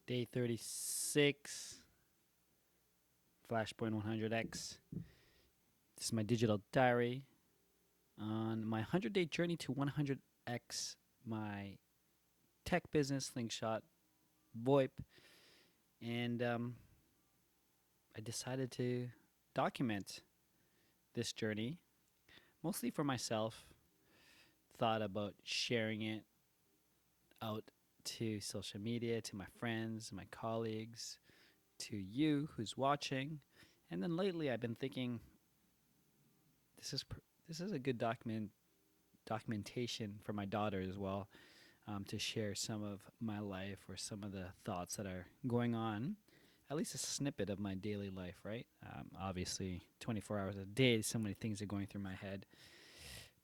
Day 36, Flashpoint 100X. This is my digital diary on my 100-day journey to 100X, my tech business, Slingshot, VoIP. And I decided to document this journey, mostly for myself. Thought about sharing it out to social media, to my friends, my colleagues, to you who's watching. And then lately I've been thinking this is this is a good documentation for my daughter as well, to share some of my life or some of the thoughts that are going on, at least a snippet of my daily life, right? Obviously, 24 hours a day, so many things are going through my head.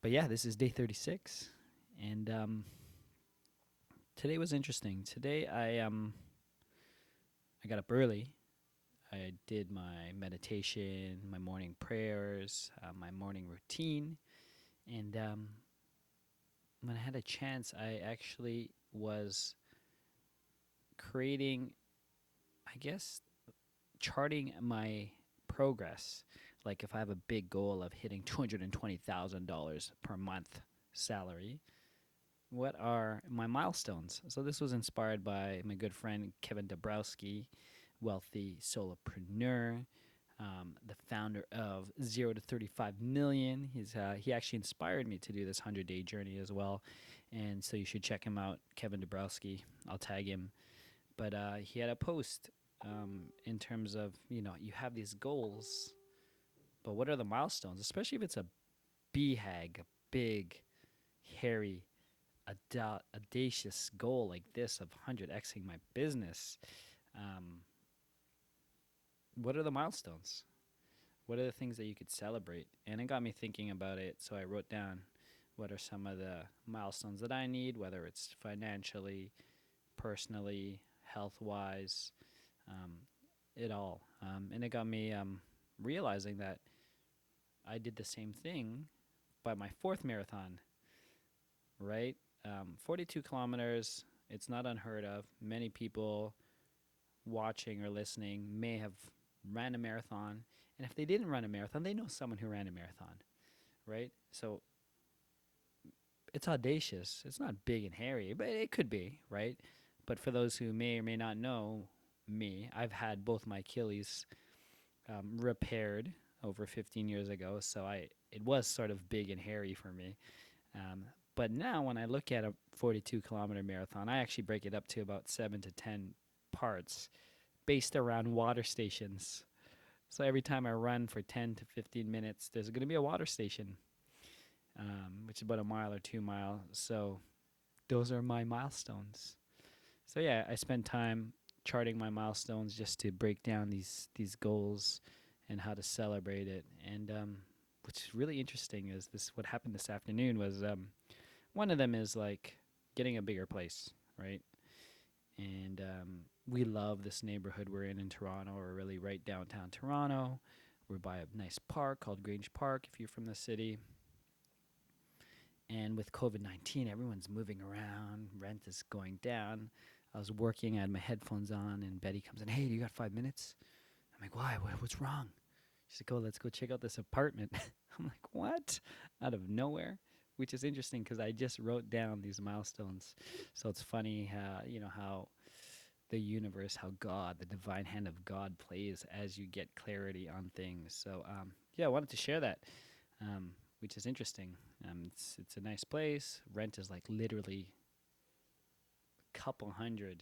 But yeah, this is day 36, and today was interesting. Today I got up early. I did my meditation, my morning prayers, my morning routine, and when I had a chance, I actually was creating, I guess, charting my progress. Like if I have a big goal of hitting $220,000 per month salary, what are my milestones? So this was inspired by my good friend Kevin Dabrowski, wealthy solopreneur, the founder of 0 to 35 million. He actually inspired me to do this 100-day journey as well, and so you should check him out, Kevin Dabrowski. I'll tag him. But he had a post in terms of, you have these goals, but what are the milestones? Especially if it's a BHAG, a big, hairy, audacious goal like this of 100xing my business. Um, what are the milestones? What are the things that you could celebrate? And it got me thinking about it. So I wrote down what are some of the milestones that I need, whether it's financially, personally, health wise, um, it all. And it got me realizing that I did the same thing by my fourth marathon, right? 42 kilometers, it's not unheard of. Many people watching or listening may have ran a marathon. And if they didn't run a marathon, they know someone who ran a marathon, right? So it's audacious. It's not big and hairy, but it could be, right? But for those who may or may not know me, I've had both my Achilles repaired over 15 years ago, so it was sort of big and hairy for me. Um, but now when I look at a 42-kilometer marathon, I actually break it up to about 7 to 10 parts based around water stations. So every time I run for 10 to 15 minutes, there's going to be a water station, which is about a mile or 2 miles. So those are my milestones. So yeah, I spend time charting my milestones just to break down these goals and how to celebrate it. And what's really interesting is this. What happened this afternoon was one of them is like getting a bigger place, right? And we love this neighborhood we're in Toronto. We're really right downtown Toronto. We're by a nice park called Grange Park, if you're from the city. And with COVID-19, everyone's moving around. Rent is going down. I was working, I had my headphones on, and Betty comes in. Hey, do you got 5 minutes? I'm like, why? What's wrong? She's like, oh, let's go check out this apartment. I'm like, what? Out of nowhere? Which is interesting because I just wrote down these milestones. So it's funny how the universe, how God, the divine hand of God plays as you get clarity on things. So yeah, I wanted to share that, which is interesting. It's a nice place. Rent is like literally a couple $100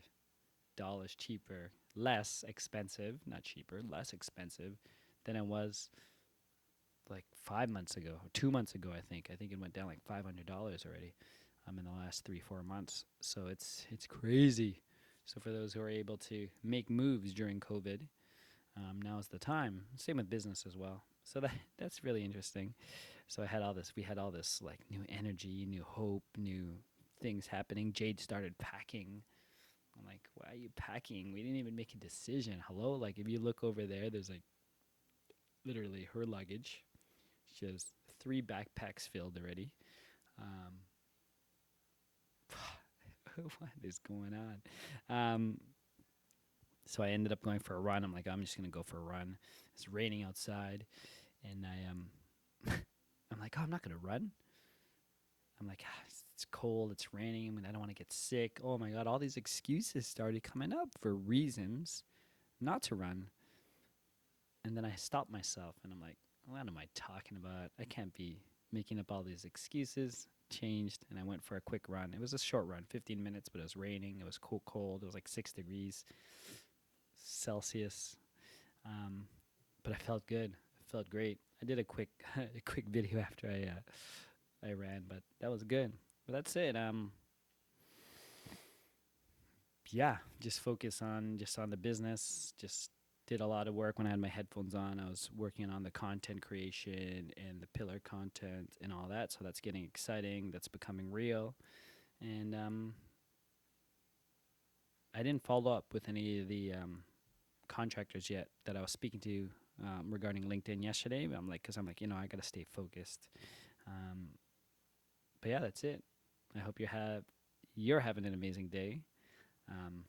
cheaper, less expensive, not cheaper, less expensive than it was like 5 months ago, or 2 months ago. I think it went down like $500 already, in the last 3-4 months. So it's crazy. So for those who are able to make moves during COVID, now is the time. Same with business as well. So that's really interesting. So we had all this like new energy, new hope, new things happening. Jade started packing. I'm like, why are you packing? We didn't even make a decision. Hello? Like if you look over there, there's like literally her luggage. She has 3 backpacks filled already. Um, what is going on? So I ended up going for a run. I'm like, I'm just gonna go for a run. It's raining outside, and I'm like, oh, I'm not gonna run. I'm like, it's cold, it's raining, and I don't want to get sick. Oh my god, all these excuses started coming up for reasons not to run. And then I stopped myself, and I'm like, what am I talking about? I can't be making up all these excuses. Changed, and I went for a quick run. It was a short run, 15 minutes, but it was raining. It was cold. It was like 6 degrees Celsius. Um, but I felt good. I felt great. I did a quick a quick video after I ran, but that was good. But that's it. Yeah, just on the business. Just did a lot of work when I had my headphones on. I was working on the content creation and the pillar content and all that. So that's getting exciting. That's becoming real. And I didn't follow up with any of the contractors yet that I was speaking to regarding LinkedIn yesterday. I'm like, because I'm like, I got to stay focused. Um, but yeah, that's it. I hope you're having an amazing day. Um,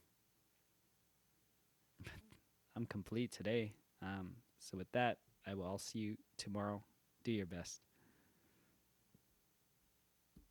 I'm complete today. So with that, I will all see you tomorrow. Do your best.